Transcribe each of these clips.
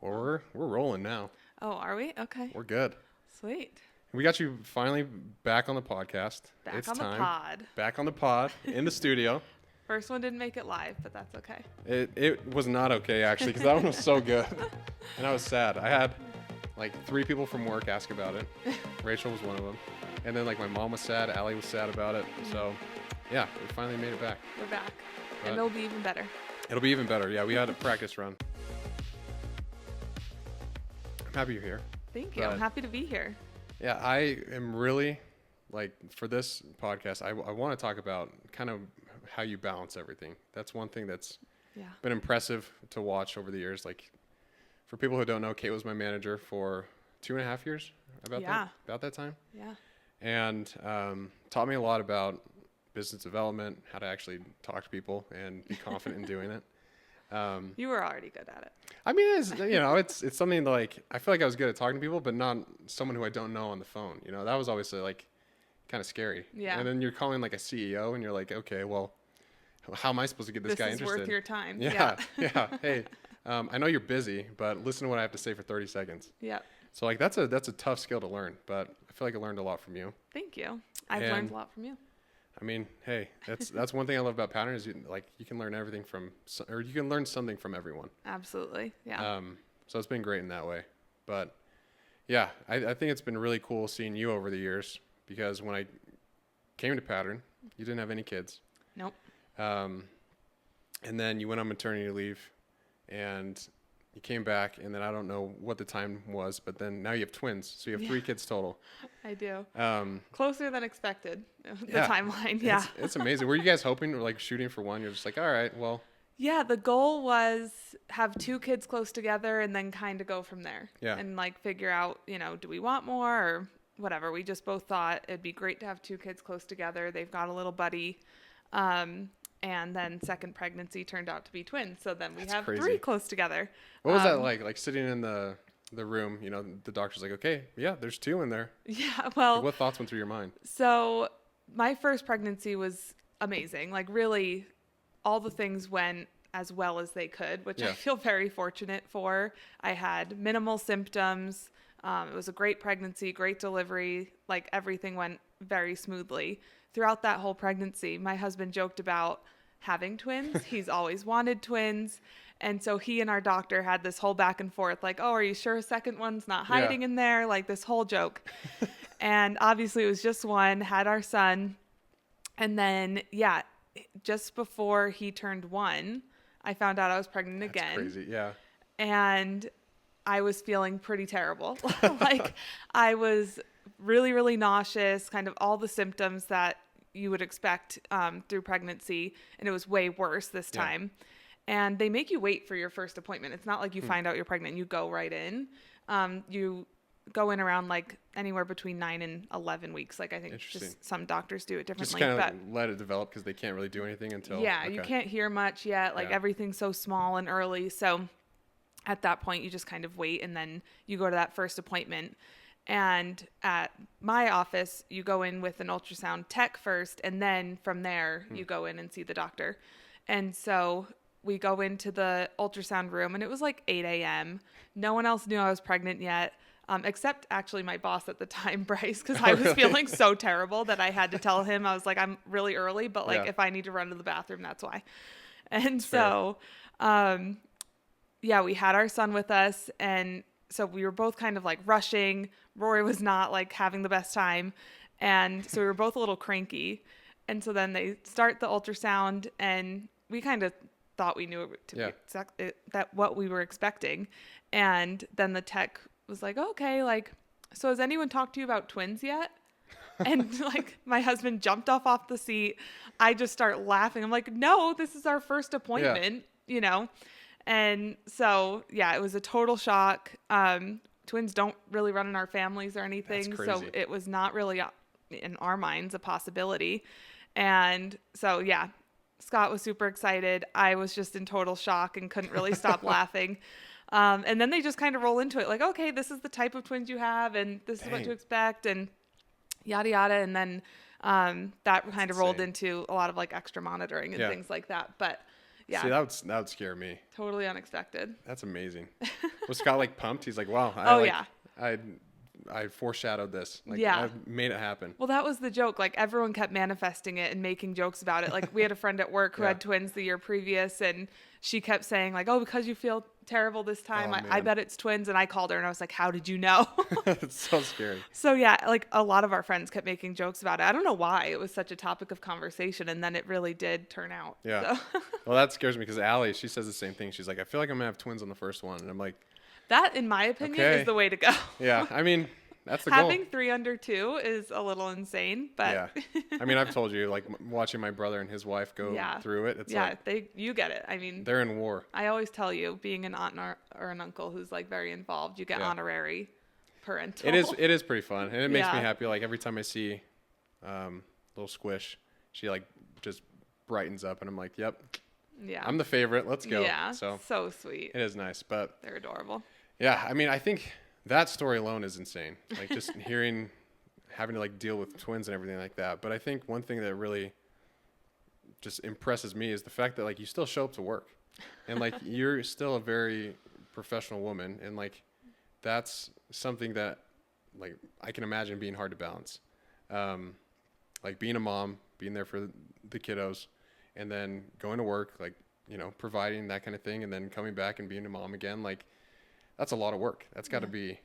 Well, we're rolling now. Oh, are we? Okay. We're good. Sweet. We got you finally back on the podcast. Back on the pod. Back on the pod in the studio. First one didn't make it live, but that's okay. It was not okay, actually, because that one was so good. And I was sad. I had like 3 people from work ask about it. Rachel was one of them. And then like my mom was sad. Allie was sad about it. So yeah, we finally made it back. We're back. And it'll be even better. It'll be even better. Yeah, we had a practice run. I'm happy you're here. Thank you. I'm happy to be here. Yeah, I am really, like, for this podcast, I want to talk about kind of how you balance everything. That's one thing that's been impressive to watch over the years. Like, for people who don't know, Kate was my manager for 2.5 years, about that time. Yeah. And taught me a lot about business development, how to actually talk to people and be confident in doing it. You were already good at it. I mean, it's something like, I feel like I was good at talking to people, but not someone who I don't know on the phone. You know, that was always like kind of scary. Yeah. And then you're calling like a CEO and you're like, okay, well, how am I supposed to get this guy interested? This is worth your time. Yeah. Hey, I know you're busy, but listen to what I have to say for 30 seconds. Yeah. So like, that's a tough skill to learn, but I feel like I learned a lot from you. Thank you. I've learned a lot from you. I mean, hey, that's one thing I love about Pattern is you can learn everything or you can learn something from everyone. Absolutely. Yeah. So it's been great in that way. But yeah, I think it's been really cool seeing you over the years because when I came to Pattern, you didn't have any kids. Nope. And then you went on maternity leave and you came back, and then I don't know what the time was, but then now you have twins. So you have 3 kids total. I do. Closer than expected, the timeline. It's amazing. Were you guys hoping, or like shooting for one? You're just like, all right, well. Yeah, the goal was have 2 kids close together and then kind of go from there. Yeah. And like figure out, do we want more or whatever. We just both thought it'd be great to have 2 kids close together. They've got a little buddy. And then second pregnancy turned out to be twins. So then we have crazy. 3 close together. What was that like? Like sitting in the room, the doctor's like, okay, yeah, there's 2 in there. Yeah, well. Like, what thoughts went through your mind? So my first pregnancy was amazing. Like really all the things went as well as they could, which I feel very fortunate for. I had minimal symptoms. It was a great pregnancy, great delivery. Like everything went very smoothly. Throughout that whole pregnancy, my husband joked about having twins. He's always wanted twins. And so he and our doctor had this whole back and forth, like, oh, are you sure a second one's not hiding in there? Like this whole joke. And obviously it was just one, had our son. And then, just before he turned 1, I found out I was pregnant again. That's crazy, yeah. And I was feeling pretty terrible. Like I was really, really nauseous, kind of all the symptoms that you would expect through pregnancy. And it was way worse this time. And they make you wait for your first appointment. It's not like you find out you're pregnant and you go right in. You go in around like anywhere between 9 and 11 weeks. Like I think just some doctors do it differently. Just kind of let it develop because they can't really do anything until. Yeah, you can't hear much yet. Like everything's so small and early. So at that point, you just kind of wait and then you go to that first appointment. And at my office, you go in with an ultrasound tech first, and then from there, you go in and see the doctor. And so we go into the ultrasound room, and it was like 8 a.m. No one else knew I was pregnant yet, except actually my boss at the time, Bryce, because I was feeling so terrible that I had to tell him. I was like, I'm really early, but like if I need to run to the bathroom, that's why. And so, we had our son with us, and so we were both kind of like rushing. Rory was not like having the best time. And so we were both a little cranky. And so then they start the ultrasound and we kind of thought we knew it to be exactly that what we were expecting. And then the tech was like, okay, like, so has anyone talked to you about twins yet? And like my husband jumped off the seat. I just start laughing. I'm like, no, this is our first appointment, And so, it was a total shock. Twins don't really run in our families or anything. So it was not really in our minds a possibility. And so, Scott was super excited. I was just in total shock and couldn't really stop laughing. And then they just kind of roll into it like, okay, this is the type of twins you have and this is what to expect and yada, yada. And then that kind of rolled into a lot of like extra monitoring and things like that. But Yeah. See, that would scare me. Totally unexpected. That's amazing. Was Scott like pumped? He's like, wow. Yeah. I foreshadowed this. Like, Yeah. I made it happen. Well, that was the joke. Like, everyone kept manifesting it and making jokes about it. Like, we had a friend at work who had twins the year previous, and she kept saying, like, oh, because you feel terrible this time, I bet it's twins. And I called her, and I was like, how did you know? It's so scary. So, yeah, like, a lot of our friends kept making jokes about it. I don't know why. It was such a topic of conversation, and then it really did turn out. Yeah. So. Well, that scares me because Allie, she says the same thing. She's like, I feel like I'm going to have twins on the first one. And I'm like... That, in my opinion, is the way to go. Yeah, I mean... That's the goal. Having 3 under 2 is a little insane, but yeah. I mean, I've told you, like watching my brother and his wife go through it. It's you get it. I mean, they're in war. I always tell you, being an aunt or an uncle who's like very involved, you get honorary parental. It is pretty fun, and it makes me happy. Like every time I see little Squish, she like just brightens up, and I'm like, yep, I'm the favorite. Let's go. Yeah, so sweet. It is nice, but they're adorable. Yeah, I mean, I think. That story alone is insane. Like just having to like deal with twins and everything like that. But I think one thing that really just impresses me is the fact that like you still show up to work and like you're still a very professional woman. And like, that's something that like I can imagine being hard to balance. Like being a mom, being there for the kiddos and then going to work, like, you know, providing that kind of thing. And then coming back and being a mom again, like, that's a lot of work. That's got to be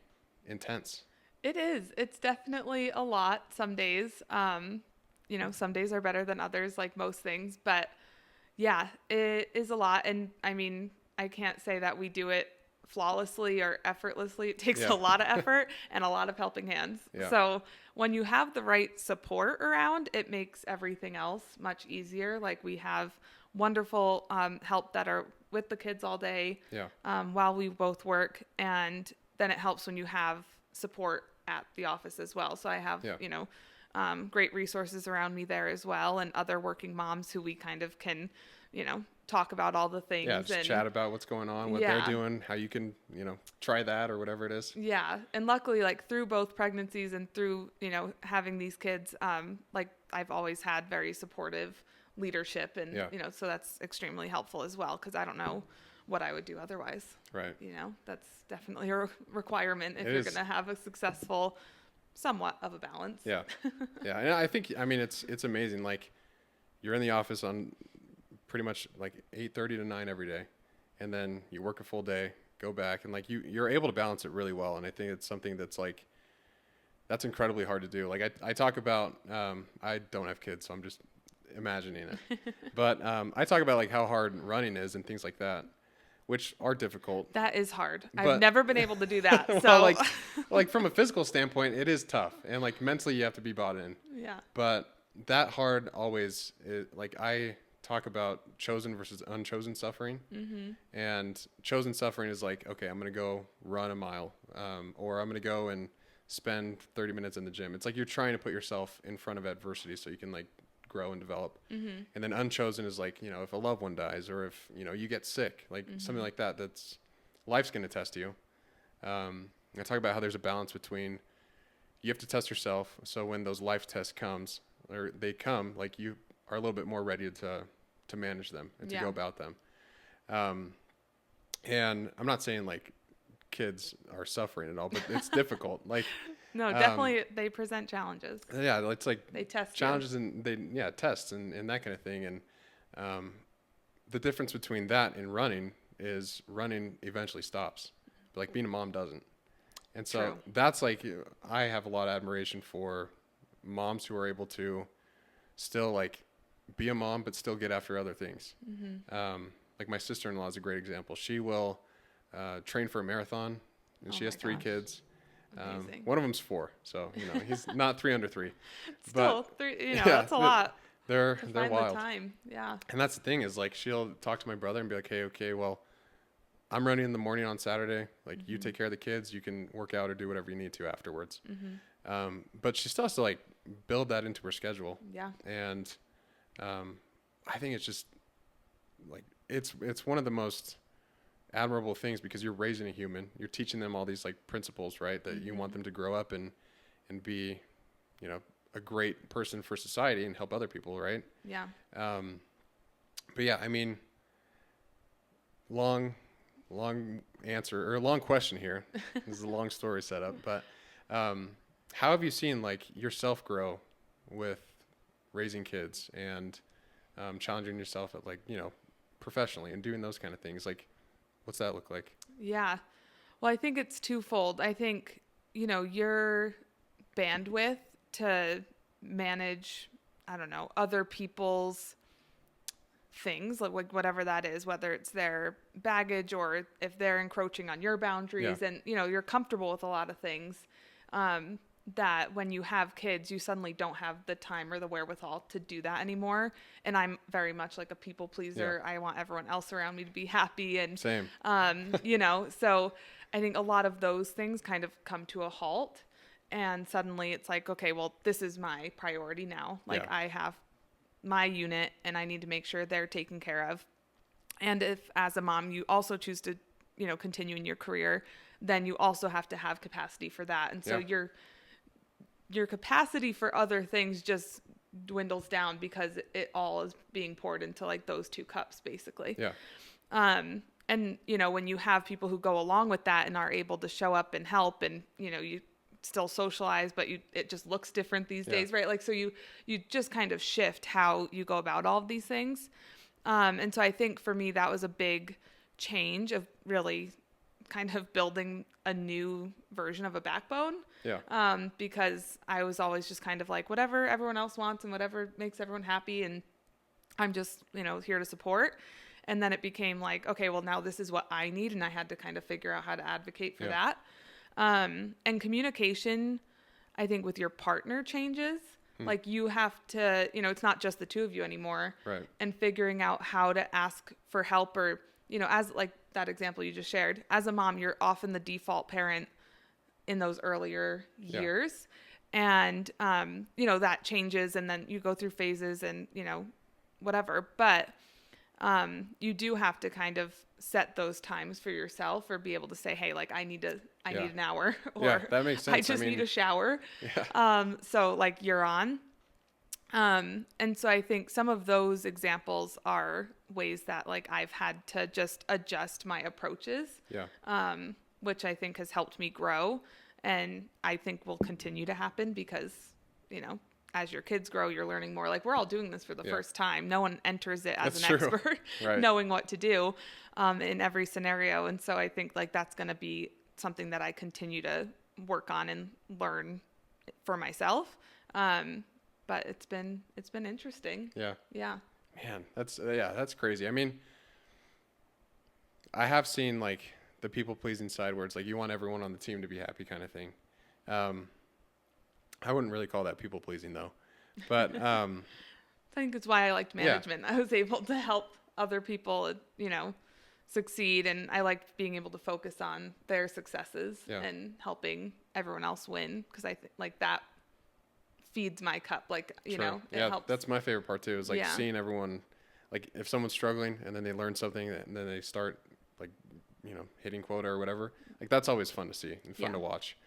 intense. It is. It's definitely a lot some days. You know, some days are better than others, like most things. But yeah, it is a lot. And I mean, I can't say that we do it flawlessly or effortlessly. It takes a lot of effort and a lot of helping hands. Yeah. So when you have the right support around, it makes everything else much easier. Like we have wonderful help that are with the kids all day while we both work, and then it helps when you have support at the office as well. So I have you know great resources around me there as well, and other working moms who we kind of can, you know, talk about all the things and chat about what's going on, what they're doing, how you can, you know, try that or whatever it is. And luckily, like through both pregnancies and through, you know, having these kids, like I've always had very supportive leadership, and you know, so that's extremely helpful as well, because I don't know what I would do otherwise. Right. You know, that's definitely a requirement if you're going to have a successful, somewhat of a balance. Yeah. And I think, I mean, it's amazing. Like you're in the office on pretty much like 8:30 to 9 every day, and then you work a full day, go back, and like you're able to balance it really well. And I think it's something that's like, that's incredibly hard to do. Like I talk about, I don't have kids, so I'm just imagining it. But I talk about like how hard running is and things like that, which are difficult. That is hard. I've never been able to do that. So well, like from a physical standpoint, it is tough, and like mentally you have to be bought in. Yeah. But that hard always like I talk about chosen versus unchosen suffering. Mm-hmm. And chosen suffering is like, okay, I'm going to go run a mile, or I'm going to go and spend 30 minutes in the gym. It's like you're trying to put yourself in front of adversity so you can like grow and develop. Mm-hmm. And then unchosen is like, you know, if a loved one dies or if, you know, you get sick, like something like that, that's life's going to test you. I talk about how there's a balance between you have to test yourself. So when those life tests comes or they come, like you are a little bit more ready to manage them and to go about them. And I'm not saying like kids are suffering at all, but it's difficult. Like, no, definitely they present challenges. Yeah. It's like they test challenges and tests and that kind of thing. And, the difference between that and running is running eventually stops, but like being a mom doesn't. And so that's like, I have a lot of admiration for moms who are able to still like be a mom, but still get after other things. Mm-hmm. Like my sister-in-law is a great example. She will train for a marathon, and she has 3 kids. One of them's 4, so you know he's not 3 under 3. Still, but 3, you know, that's a lot. They're wild. The time. Yeah. And that's the thing is like she'll talk to my brother and be like, "Hey, okay, well, I'm running in the morning on Saturday. Like you take care of the kids. You can work out or do whatever you need to afterwards." Mm-hmm. But she still has to like build that into her schedule. Yeah. And I think it's just like it's one of the most admirable things because you're raising a human. You're teaching them all these like principles, right? That you want them to grow up and be, you know, a great person for society and help other people, right? Yeah. But yeah, I mean, long answer, or a long question here. This is a long story setup, but how have you seen like yourself grow with raising kids and challenging yourself at like, professionally and doing those kind of things? Like, what's that look like? Yeah. Well, I think it's twofold. I think, your bandwidth to manage, I don't know, other people's things, like whatever that is, whether it's their baggage or if they're encroaching on your boundaries, and you're comfortable with a lot of things, that when you have kids you suddenly don't have the time or the wherewithal to do that anymore. And I'm very much like a people pleaser. I want everyone else around me to be happy, and Same. So I think a lot of those things kind of come to a halt, and suddenly it's like, okay, well, this is my priority now. Like, I have my unit and I need to make sure they're taken care of. And if as a mom you also choose to, continue in your career, then you also have to have capacity for that. And so your capacity for other things just dwindles down because it all is being poured into like those two cups basically. And when you have people who go along with that and are able to show up and help, and you still socialize, but it just looks different these days, right? Like, so you just kind of shift how you go about all of these things. And so I think for me, that was a big change of really kind of building a new version of a backbone. Because I was always just kind of like, whatever everyone else wants and whatever makes everyone happy, and I'm just, here to support. And then it became like, okay, well, now this is what I need, and I had to kind of figure out how to advocate for that. And communication, I think, with your partner changes. Like, you have to, it's not just the two of you anymore. Right. And figuring out how to ask for help, or, as like that example you just shared, as a mom, you're often the default parent in those earlier years. And, that changes, and then you go through phases and, whatever. But you do have to kind of set those times for yourself, or be able to say, hey, like, I need an hour, or that makes sense. I just need a shower. So like, you're on. And so I think some of those examples are ways that like I've had to just adjust my approaches, which I think has helped me grow. And I think will continue to happen because, as your kids grow, you're learning more. Like, we're all doing this for the first time. No one enters it as an expert, knowing what to do in every scenario. And so I think like that's going to be something that I continue to work on and learn for myself. But it's been interesting. Yeah. Man, that's crazy. I mean, I have seen like the people pleasing side where it's like you want everyone on the team to be happy kind of thing. I wouldn't really call that people pleasing though, but I think it's why I liked management. I was able to help other people, succeed, and I liked being able to focus on their successes and helping everyone else win, because I think like that feeds my cup. Like, it helps. That's my favorite part too, is like seeing everyone, like if someone's struggling and then they learn something and then they start like, hitting quota or whatever, like that's always fun to see and fun to watch.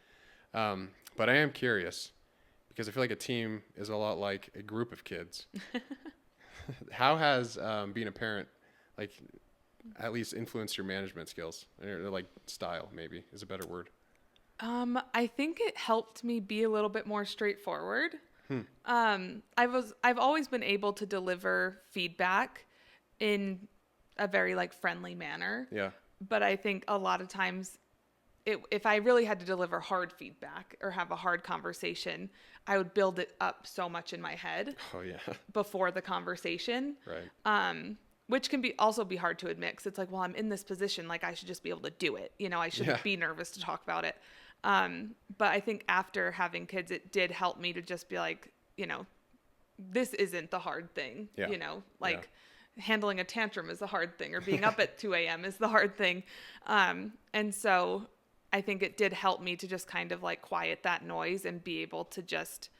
But I am curious, because I feel like a team is a lot like a group of kids. How has being a parent, like, at least influenced your management skills, or like style, maybe is a better word? I think it helped me be a little bit more straightforward. I've always been able to deliver feedback in a very like friendly manner. But I think a lot of times, if I really had to deliver hard feedback or have a hard conversation, I would build it up so much in my head before the conversation. Which can also be hard to admit, because it's like, well, I'm in this position, like I should just be able to do it. I shouldn't be nervous to talk about it. But I think after having kids, it did help me to just be like, this isn't the hard thing. Handling a tantrum is the hard thing, or being up at 2 a.m. is the hard thing. And so I think it did help me to just kind of like quiet that noise and be able to just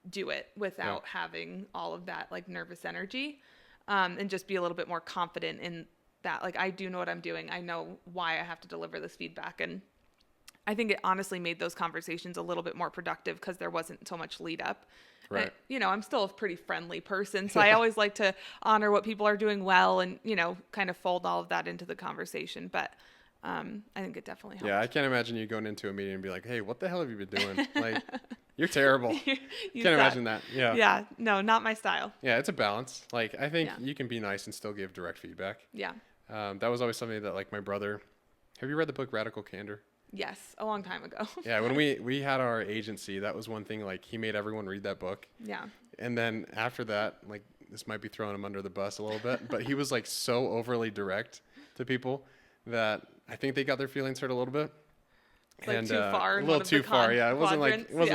do it without having all of that like nervous energy, and just be a little bit more confident in that. Like, I do know what I'm doing. I know why I have to deliver this feedback. And I think it honestly made those conversations a little bit more productive because there wasn't so much lead up. Right. I'm still a pretty friendly person, so I always like to honor what people are doing well and, kind of fold all of that into the conversation. But I think it definitely helped. Yeah, I can't imagine you going into a meeting and be like, hey, what the hell have you been doing? Like, you're terrible. Can't imagine that. Yeah. Yeah, no, not my style. Yeah, it's a balance. Like, I think you can be nice and still give direct feedback. Yeah. That was always something that, like, my brother, have you read the book Radical Candor? Yes, a long time ago. Yeah, when we had our agency, that was one thing, like, he made everyone read that book. Yeah. And then after that, like, this might be throwing him under the bus a little bit, but he was, like, so overly direct to people that I think they got their feelings hurt a little bit. Like too far. A little too far, yeah. It wasn't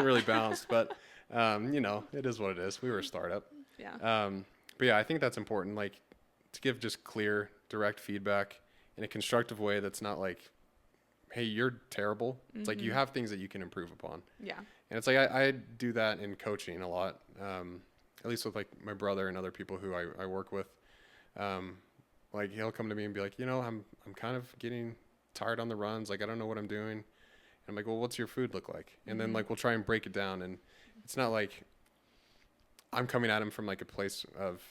really yeah. balanced, but, it is what it is. We were a startup. Yeah. But yeah, I think that's important, like, to give just clear, direct feedback in a constructive way that's not like, hey, you're terrible. It's like you have things that you can improve upon. Yeah. And it's like I do that in coaching a lot, at least with like my brother and other people who I work with. Like he'll come to me and be like, I'm kind of getting tired on the runs. Like I don't know what I'm doing. And I'm like, well, what's your food look like? And then like we'll try and break it down. And it's not like I'm coming at him from like a place of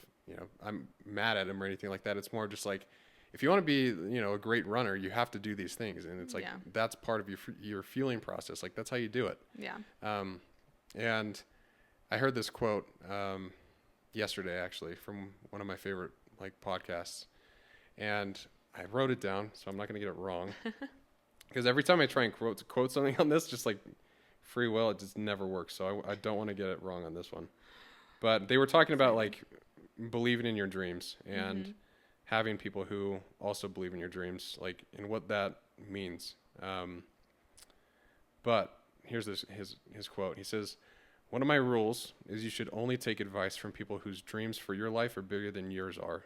I'm mad at him or anything like that. It's more just like, if you want to be, a great runner, you have to do these things. And it's like, that's part of your fueling process. Like that's how you do it. Yeah. And I heard this quote, yesterday actually from one of my favorite like podcasts, and I wrote it down, so I'm not going to get it wrong because every time I try and quote something on this, just like free will, it just never works. So I don't want to get it wrong on this one, but they were talking about like believing in your dreams and having people who also believe in your dreams, like, and what that means. But here's his quote. He says, "One of my rules is you should only take advice from people whose dreams for your life are bigger than yours are."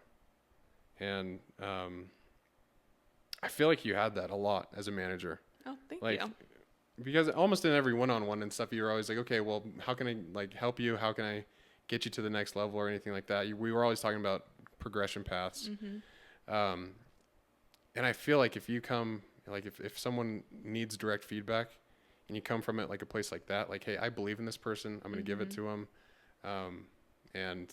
And I feel like you had that a lot as a manager. Oh, thank like, you. Because almost in every one-on-one and stuff, you were always like, okay, well, how can I like help you? How can I get you to the next level or anything like that? We were always talking about progression paths. And I feel like if you come, like if someone needs direct feedback and you come from it like a place like that, like, hey, I believe in this person, I'm going to give it to them. And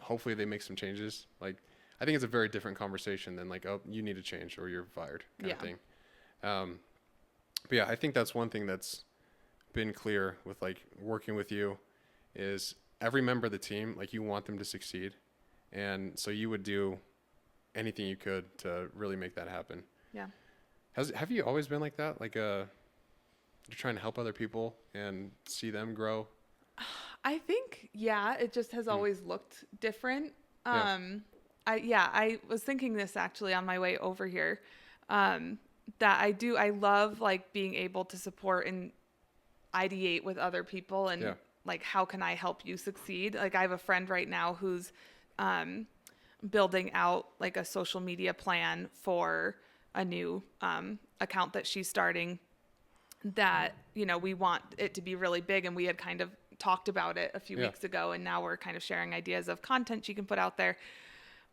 hopefully they make some changes. Like, I think it's a very different conversation than like, oh, you need to change or you're fired kind of thing. But yeah, I think that's one thing that's been clear with like working with you is every member of the team, like you want them to succeed. And so you would do anything you could to really make that happen. Yeah. Have you always been like that? Like you're trying to help other people and see them grow? I think, it just has always looked different. I was thinking this actually on my way over here, that I love like being able to support and ideate with other people and like, how can I help you succeed? Like I have a friend right now who's, building out like a social media plan for a new, account that she's starting that, we want it to be really big. And we had kind of talked about it a few weeks ago, and now we're kind of sharing ideas of content she can put out there.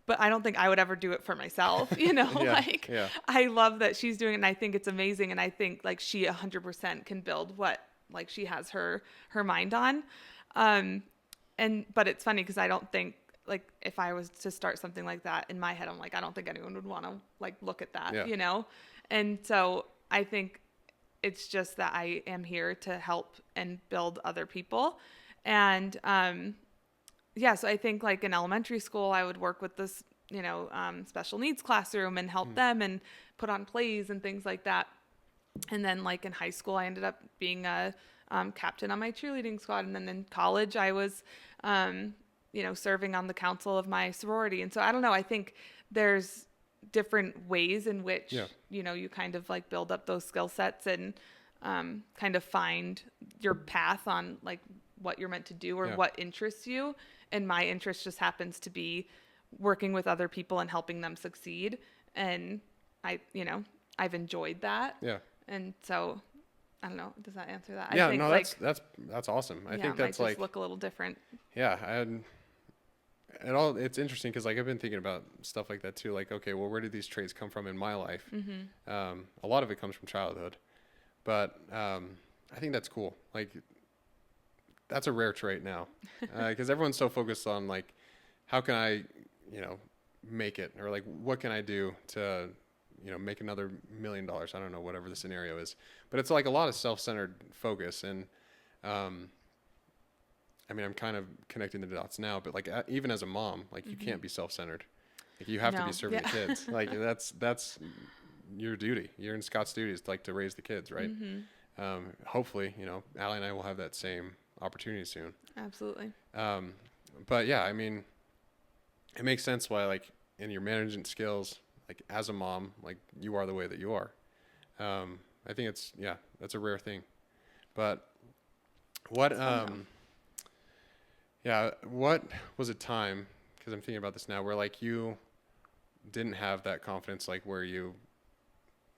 But I don't think I would ever do it for myself, I love that she's doing it and I think it's amazing. And I think like she 100% can build what like she has her mind on. But it's funny because I don't think like if I was to start something like that in my head, I'm like, I don't think anyone would want to like look at that, And so I think it's just that I am here to help and build other people. And, so I think like in elementary school, I would work with this, special needs classroom and help them and put on plays and things like that. And then like in high school, I ended up being a captain on my cheerleading squad. And then in college, I was, serving on the council of my sorority. And so I don't know, I think there's different ways in which, you kind of like build up those skill sets and kind of find your path on like what you're meant to do or what interests you. And my interest just happens to be working with other people and helping them succeed. And I've enjoyed that. Yeah. And so I don't know. Does that answer that? Yeah, I think, no, like, that's awesome. I think that's might like just look a little different. Yeah. It's interesting because like I've been thinking about stuff like that too. Like, okay, well, where did these traits come from in my life? A lot of it comes from childhood, But I think that's cool. Like, that's a rare trait now, because everyone's so focused on like, how can I, make it, or like, what can I do to, make another $1 million? I don't know, whatever the scenario is, but it's like a lot of self-centered focus. And I'm kind of connecting the dots now, but like, even as a mom, like, you can't be self-centered. Like, you have to be serving the kids. Like, that's your duty. You're in Scott's duty is like to raise the kids, right? Hopefully, Allie and I will have that same opportunity soon. Absolutely. But yeah, it makes sense why, like, in your management skills, like, as a mom, like, you are the way that you are. I think that's a rare thing. But what was a time, because I'm thinking about this now, where like you didn't have that confidence, like where you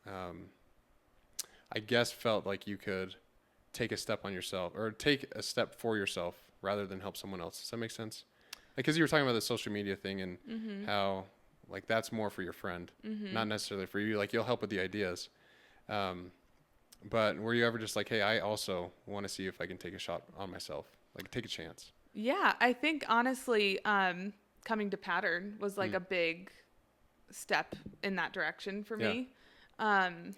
I guess felt like you could take a step on yourself, or take a step for yourself rather than help someone else. Does that make sense? Like, because you were talking about the social media thing, and how like that's more for your friend, not necessarily for you. Like, you'll help with the ideas. But were you ever just like, hey, I also want to see if I can take a shot on myself, like take a chance? Yeah, I think honestly, coming to Pattern was like a big step in that direction for me.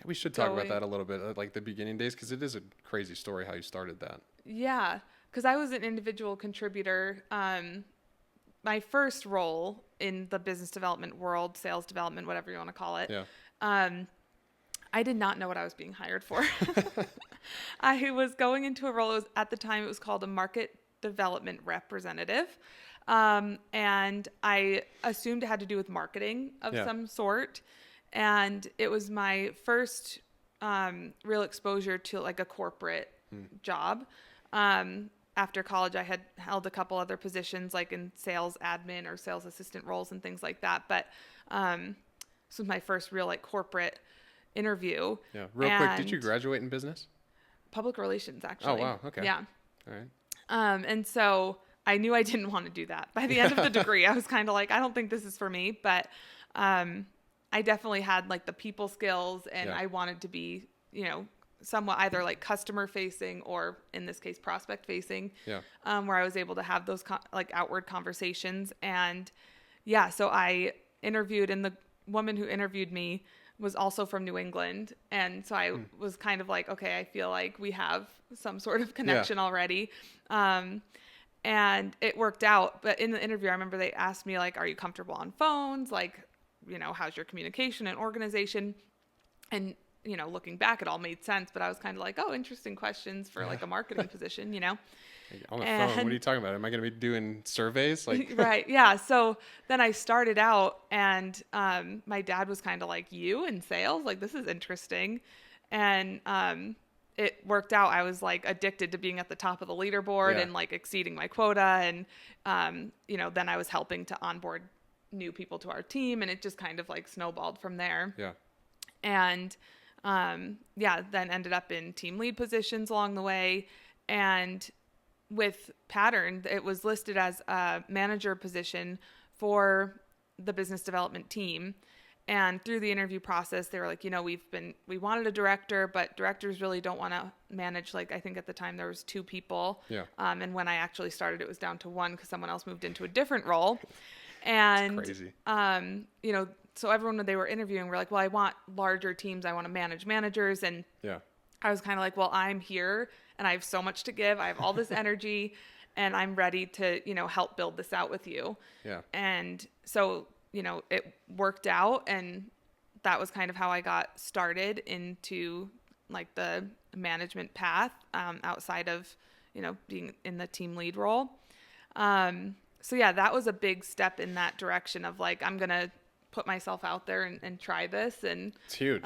We should talk about that a little bit, like the beginning days, because it is a crazy story how you started that. Yeah, because I was an individual contributor. My first role in the business development world, sales development, whatever you want to call it. Yeah. I did not know what I was being hired for. I was going into a role, at the time it was called a market development representative. And I assumed it had to do with marketing of some sort. And it was my first real exposure to like a corporate job. After college, I had held a couple other positions like in sales admin or sales assistant roles and things like that. But this was my first real like corporate interview. Yeah. Real quick, did you graduate in business? Public relations, actually. Oh, wow. Okay. Yeah. All right. And so I knew I didn't want to do that. By the end of the degree, I was kind of like, I don't think this is for me. But I definitely had like the people skills, and I wanted to be, somewhat either like customer facing or in this case prospect facing, where I was able to have those like outward conversations. And so I interviewed, and the woman who interviewed me was also from New England. And so I was kind of like, okay, I feel like we have some sort of connection already. And it worked out. But in the interview, I remember they asked me like, are you comfortable on phones? Like, how's your communication and organization? And, looking back, it all made sense, but I was kind of like, oh, interesting questions for like a marketing position, On the phone, what are you talking about? Am I going to be doing surveys? Like, right. Yeah. So then I started out, and my dad was kind of like, you in sales? Like, this is interesting. And it worked out. I was like addicted to being at the top of the leaderboard and like exceeding my quota. And, then I was helping to onboard new people to our team, and it just kind of like snowballed from there. Yeah. And then ended up in team lead positions along the way. And with Pattern, it was listed as a manager position for the business development team. And through the interview process, they were like, we wanted a director, but directors really don't want to manage. Like, I think at the time there was 2 people. Yeah. And when I actually started, it was down to 1 because someone else moved into a different role. And, that's crazy. So everyone when they were interviewing were like, well, I want larger teams. I want to manage managers. And I was kind of like, well, I'm here and I have so much to give. I have all this energy, and I'm ready to, help build this out with you. Yeah. And so, it worked out, and that was kind of how I got started into like the management path, outside of, being in the team lead role. So that was a big step in that direction of like, I'm going to put myself out there and try this. And it's huge.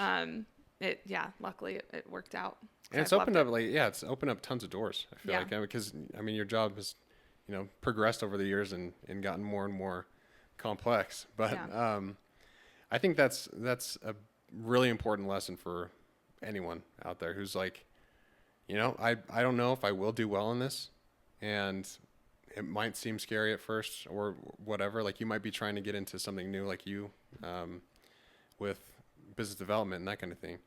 Luckily it worked out. And it's opened up it's opened up tons of doors. I feel like, because your job has, progressed over the years and gotten more and more complex, but, I think that's a really important lesson for anyone out there who's like, I don't know if I will do well in this, and it might seem scary at first or whatever. Like, you might be trying to get into something new, like you, with business development and that kind of thing.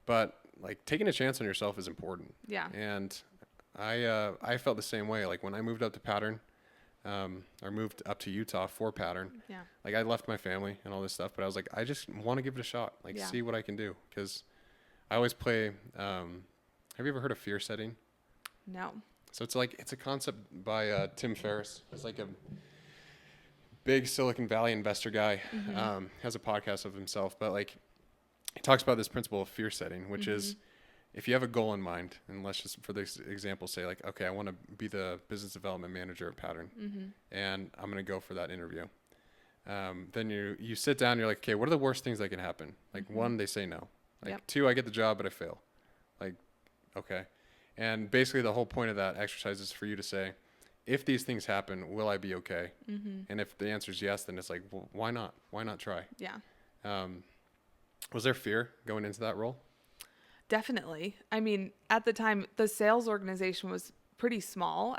But like taking a chance on yourself is important. Yeah. And I felt the same way. Like when I moved up to Pattern, or moved up to Utah for Pattern, like I left my family and all this stuff, but I was like, I just want to give it a shot, like see what I can do. Cause I always play, have you ever heard of fear setting? No. So it's a concept by Tim Ferriss. He's like a big Silicon Valley investor guy. Has a podcast of himself, but like he talks about this principle of fear setting, which is if you have a goal in mind, and let's just for this example say like, okay, I want to be the business development manager at Pattern, and I'm going to go for that interview. Then you sit down and you're like, okay, what are the worst things that can happen? Like one, they say no. Like two, I get the job, but I fail. Like, okay. And basically the whole point of that exercise is for you to say, if these things happen, will I be okay? And if the answer is yes, then it's like, well, why not? Why not try? Yeah. Was there fear going into that role? Definitely. I mean, at the time, the sales organization was pretty small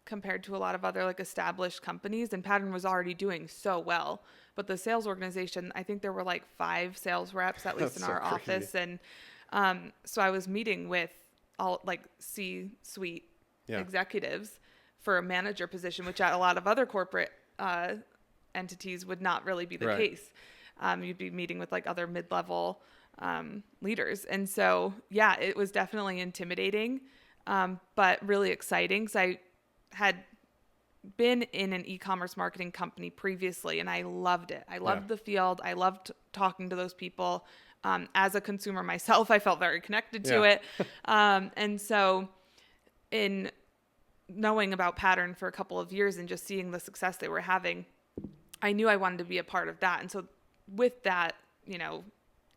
compared to a lot of other like established companies, and Pattern was already doing so well. But the sales organization, I think there were like 5 sales reps, at least in our office. And so I was meeting with all like C-suite executives for a manager position, which at a lot of other corporate entities would not really be the case. You'd be meeting with like other mid-level leaders. And so, yeah, it was definitely intimidating, but really exciting. So I had been in an e-commerce marketing company previously, and I loved it. I loved the field. I loved talking to those people. As a consumer myself, I felt very connected to it. And so in knowing about Pattern for a couple of years and just seeing the success they were having, I knew I wanted to be a part of that. And so with that,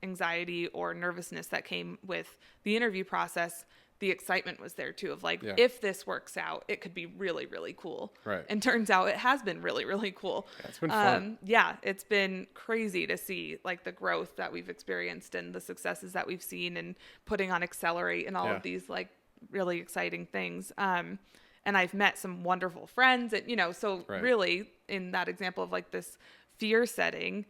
anxiety or nervousness that came with the interview process, the excitement was there too of like, if this works out, it could be really, really cool. Right. And turns out it has been really, really cool. Yeah, it's been fun. It's been crazy to see like the growth that we've experienced and the successes that we've seen and putting on Accelerate and all of these like really exciting things. And I've met some wonderful friends and, really in that example of like this fear setting,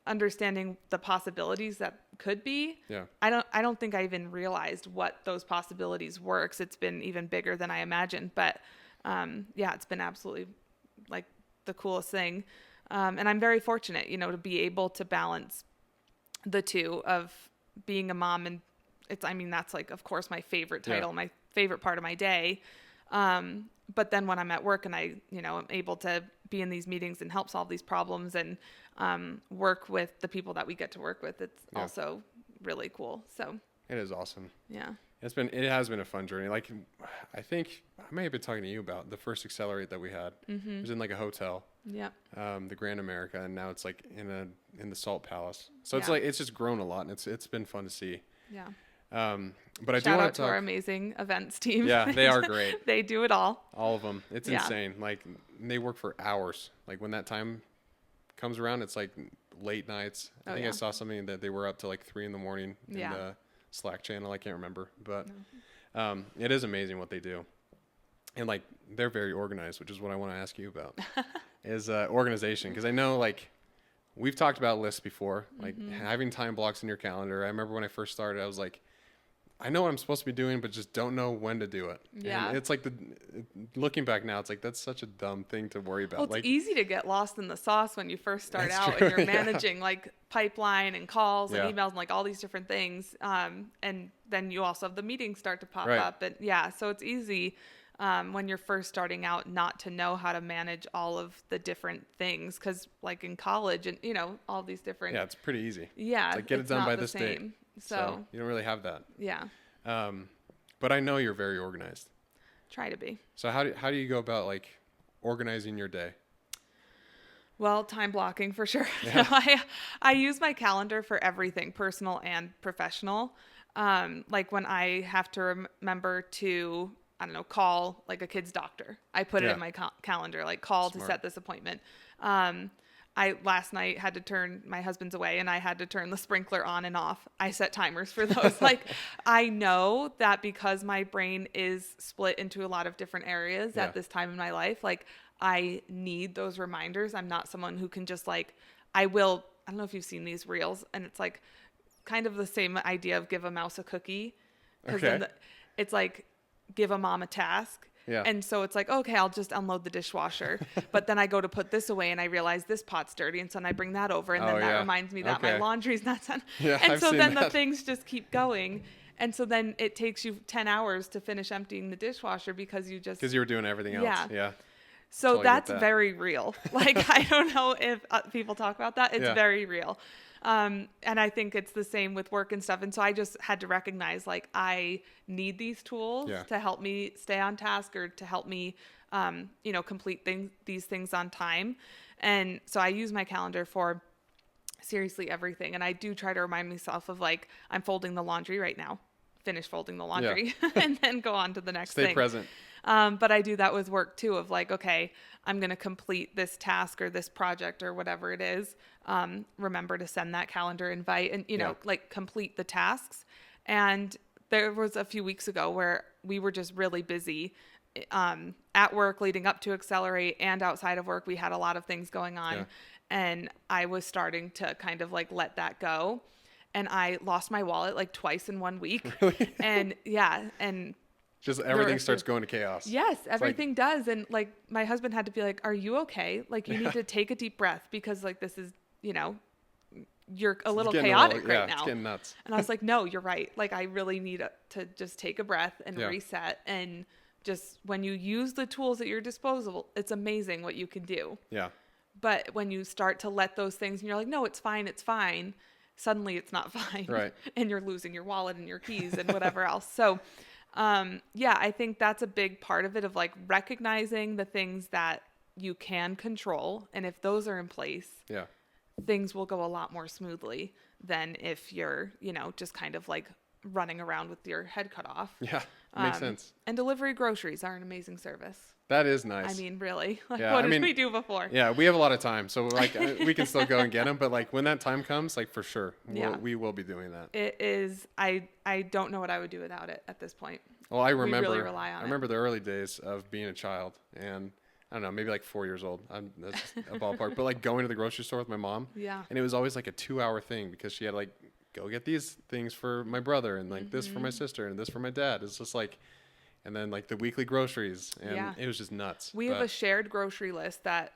understanding the possibilities that could be. I don't think I even realized what those possibilities were, 'cause it's been even bigger than I imagined. But it's been absolutely like the coolest thing. And I'm very fortunate, to be able to balance the two of being a mom. And that's like, of course, my favorite title, my favorite part of my day. But then when I'm at work and I'm able to be in these meetings and help solve these problems and work with the people that we get to work with, it's also really cool. So it is awesome. Yeah. It has been a fun journey. Like, I think I may have been talking to you about the first Accelerate that we had. It was in like a hotel. Yeah. The Grand America, and now it's like in the Salt Palace. So it's like it's just grown a lot, and it's been fun to see. Yeah. But I do Shout want out to to our amazing events team. Yeah, they are great. They do it all of them. It's insane. Like they work for hours. Like when that time comes around, it's like late nights. I think I saw something that they were up to like 3 a.m. in the Slack channel. I can't remember, but it is amazing what they do. And like they're very organized, which is what I want to ask you about is organization. Because I know like we've talked about lists before, like having time blocks in your calendar. I remember when I first started, I was like, I know what I'm supposed to be doing, but just don't know when to do it. Yeah. And it's like looking back now, it's like, that's such a dumb thing to worry about. Well, it's like, easy to get lost in the sauce when you first start out and you're managing like pipeline and calls and emails and like all these different things. And then you also have the meetings start to pop up. And so it's easy when you're first starting out not to know how to manage all of the different things. 'Cause like in college and, all these different. Yeah, it's pretty easy. Yeah. It's like get it done by this date. So you don't really have that. Yeah. But I know you're very organized. Try to be. So how do you go about like organizing your day? Well, time blocking for sure. Yeah. I use my calendar for everything, personal and professional. Like when I have to remember to, call like a kid's doctor, I put it in my calendar, like call Smart. To set this appointment. I last night had to turn my husband's away and I had to turn the sprinkler on and off. I set timers for those. Like I know that because my brain is split into a lot of different areas at this time in my life, like I need those reminders. I'm not someone who can just like, I don't know if you've seen these reels and it's like kind of the same idea of give a mouse a cookie. Because Okay. then it's like give a mom a task. Yeah. And so it's like, okay, I'll just unload the dishwasher. But then I go to put this away and I realize this pot's dirty. And so then I bring that over. And then that reminds me that my laundry's not done. Yeah, and I've so seen then that. the things just keep going. And so then it takes you 10 hours to finish emptying the dishwasher because you were doing everything else. Yeah. So Totally that's get that. very real. Like, I don't know if people talk about that. It's very real. And I think it's the same with work and stuff. And so I just had to recognize, like, I need these tools to help me stay on task or to help me, complete these things on time. And so I use my calendar for seriously everything. And I do try to remind myself of, like, I'm folding the laundry right now. Finish folding the laundry and then go on to the next thing. Stay present. But I do that with work too, of like, okay, I'm going to complete this task or this project or whatever it is. Remember to send that calendar invite and, like complete the tasks. And there was a few weeks ago where we were just really busy at work leading up to Accelerate, and outside of work, we had a lot of things going on. And I was starting to kind of like let that go. And I lost my wallet like twice in 1 week. Really? And and just everything starts going to chaos. Yes, everything does. And like my husband had to be like, are you okay? Like you need to take a deep breath because like this is, you're a little chaotic right now. It's getting nuts. And I was like, no, you're right. Like I really need to just take a breath and reset. And just when you use the tools at your disposal, it's amazing what you can do. Yeah. But when you start to let those things and you're like, no, it's fine. Suddenly it's not fine. Right. And you're losing your wallet and your keys and whatever else. So, I think that's a big part of it, of like recognizing the things that you can control. And if those are in place, things will go a lot more smoothly than if you're, just kind of like running around with your head cut off. Yeah. Makes sense. And delivery groceries are an amazing service. That is nice. I mean, really, like, what did we do before? Yeah, we have a lot of time, so like we can still go and get them. But like when that time comes, like for sure, we will be doing that. It is. I don't know what I would do without it at this point. Well, I remember. We really rely on I remember the early days of being a child, and I don't know, maybe like 4 years old. That's just a ballpark. But like going to the grocery store with my mom. Yeah. And it was always like a 2-hour thing because she had like go get these things for my brother and like this for my sister and this for my dad. It's just like. And then like the weekly groceries, and it was just nuts. We have a shared grocery list that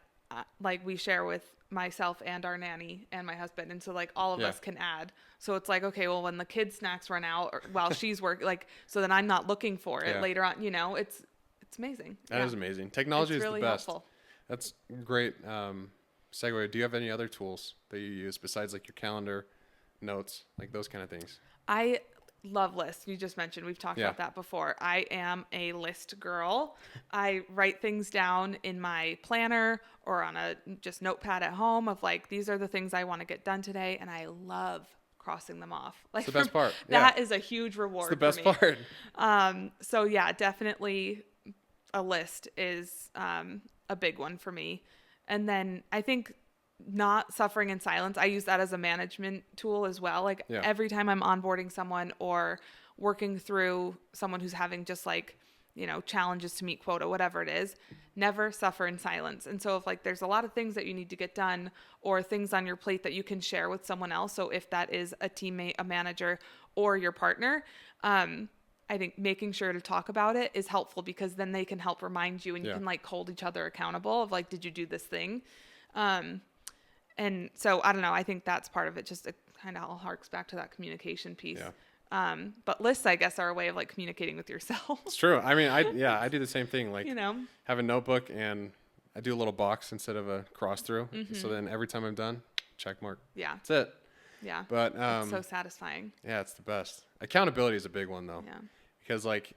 like we share with myself and our nanny and my husband. And so like all of us can add. So it's like, okay, well when the kids' snacks run out or while she's working, like, so then I'm not looking for it later on, it's amazing. That is amazing. Technology is really the best. Helpful. That's great. Segue. Do you have any other tools that you use besides like your calendar, notes, like those kind of things? I love lists. You just mentioned, we've talked about that before. I am a list girl. I write things down in my planner or on a just notepad at home of like, these are the things I want to get done today. And I love crossing them off. Like it's the best part. That is a huge reward. It's the best part. So yeah, definitely a list is a big one for me. And then I think not suffering in silence. I use that as a management tool as well. Like every time I'm onboarding someone or working through someone who's having just like, challenges to meet quota, whatever it is, never suffer in silence. And so if like there's a lot of things that you need to get done or things on your plate that you can share with someone else. So if that is a teammate, a manager, or your partner, I think making sure to talk about it is helpful because then they can help remind you and you can like hold each other accountable of like, did you do this thing? And so I don't know, I think that's part of it. Just it kind of all harks back to that communication piece. But lists, I guess, are a way of like communicating with yourself. It's true. I mean, I do the same thing. Like, have a notebook and I do a little box instead of a cross through. So then every time I'm done, check mark. Yeah. That's it. Yeah. But, it's so satisfying. Yeah, it's the best. Accountability is a big one though. Yeah. Because like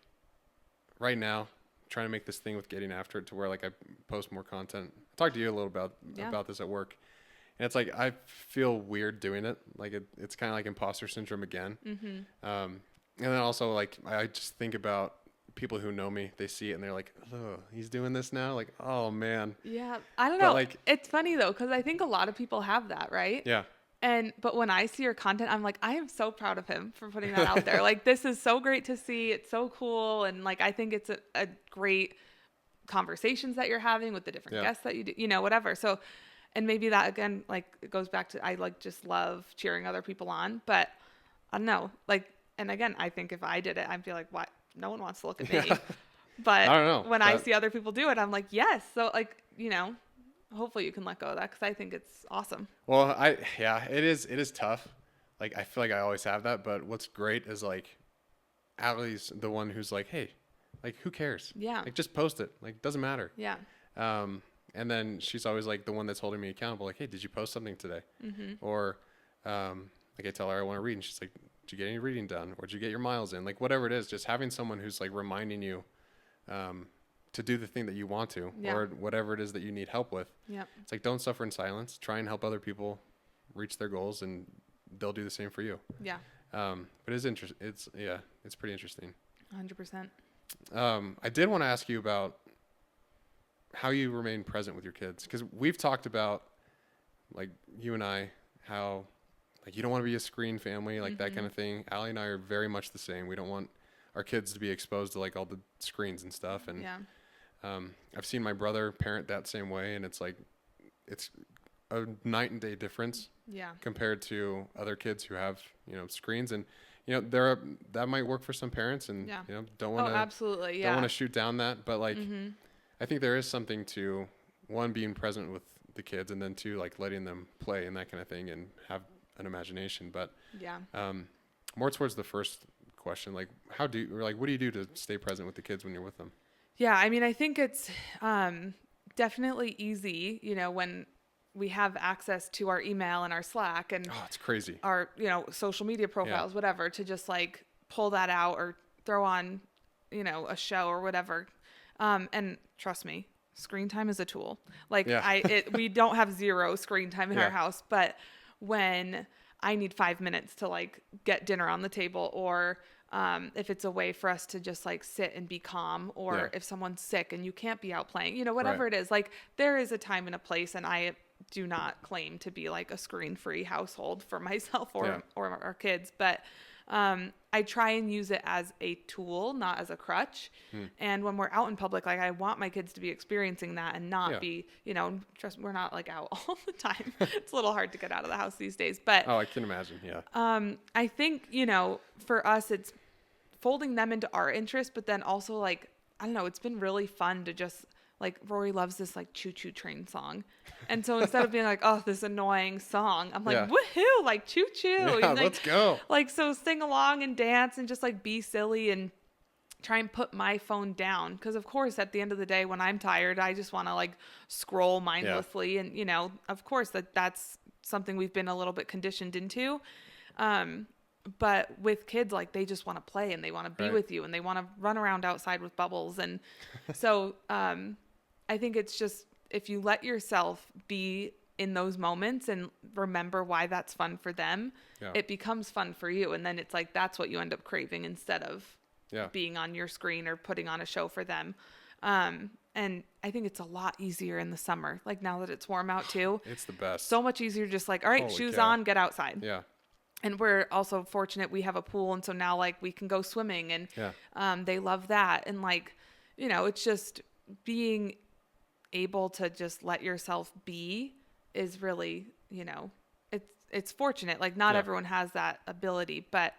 right now, I'm trying to make this thing with getting after it to where like I post more content. I talked to you a little about this at work. And it's like, I feel weird doing it. Like it's kind of like imposter syndrome again. And then also like, I just think about people who know me, they see it and they're like, oh, he's doing this now. Like, oh man. Yeah. I don't know. Like, it's funny though. Cause I think a lot of people have that, right? Yeah. But when I see your content, I'm like, I am so proud of him for putting that out there. Like, this is so great to see. It's so cool. And like, I think it's a great conversations that you're having with the different guests that you do, whatever. So, and maybe that again, like it goes back to, I like just love cheering other people on, but I don't know. Like, and again, I think if I did it, I'd be like, what? No one wants to look at me. But I don't know. When I see other people do it, I'm like, yes. So like, hopefully you can let go of that because I think it's awesome. Well, it is tough. Like, I feel like I always have that, but what's great is like, Allie's the one who's like, hey, like, who cares? Yeah. Like, just post it. Like, doesn't matter. Yeah. And then she's always like the one that's holding me accountable. Like, hey, did you post something today? Mm-hmm. Or, like I tell her I want to read, and she's like, did you get any reading done? Or did you get your miles in? Like, whatever it is, just having someone who's like reminding you, to do the thing that you want to, or whatever it is that you need help with. Yeah. It's like, don't suffer in silence. Try and help other people reach their goals, and they'll do the same for you. Yeah. But it's interesting. It's pretty interesting. 100%. I did want to ask you about how you remain present with your kids, because we've talked about, like, you and I, how like you don't want to be a screen family, like that kind of thing. Allie and I are very much the same. We don't want our kids to be exposed to like all the screens and stuff. And I've seen my brother parent that same way, and it's like it's a night and day difference compared to other kids who have screens. And that might work for some parents, and don't want to absolutely don't want to shoot down that, but like I think there is something to, one, being present with the kids, and then two, like letting them play and that kind of thing and have an imagination. But more towards the first question, like what do you do to stay present with the kids when you're with them? Yeah, I mean, I think it's definitely easy, when we have access to our email and our Slack and it's crazy. Our, social media profiles, whatever, to just like pull that out or throw on, a show or whatever. And trust me, screen time is a tool. Like we don't have zero screen time in our house, but when I need 5 minutes to like get dinner on the table, or if it's a way for us to just like sit and be calm, or if someone's sick and you can't be out playing, whatever it is, like there is a time and a place, and I do not claim to be like a screen-free household for myself or our kids, but I try and use it as a tool, not as a crutch. And when we're out in public, like I want my kids to be experiencing that and not be, we're not like out all the time. It's a little hard to get out of the house these days, but I can imagine. Yeah. I think, for us, it's folding them into our interest, but then also like, I don't know, it's been really fun to just like, Rory loves this like choo choo train song. And so instead of being like, oh, this annoying song, I'm like, woohoo, like choo choo. Yeah, like, let's go. Like, so sing along and dance and just like be silly and try and put my phone down. Cause of course, at the end of the day, when I'm tired, I just want to like scroll mindlessly. And, of course that's something we've been a little bit conditioned into. But with kids, like they just want to play and they want to be with you and they want to run around outside with bubbles. And so, I think it's just, if you let yourself be in those moments and remember why that's fun for them, it becomes fun for you. And then it's like, that's what you end up craving instead of being on your screen or putting on a show for them. And I think it's a lot easier in the summer. Like now that it's warm out too, it's the best. So much easier. Just like, all right, Holy shoes cow. on, get outside. Yeah. And we're also fortunate we have a pool. And so now like we can go swimming and they love that. And like, it's just being able to just let yourself be is really, it's fortunate. Like not everyone has that ability, but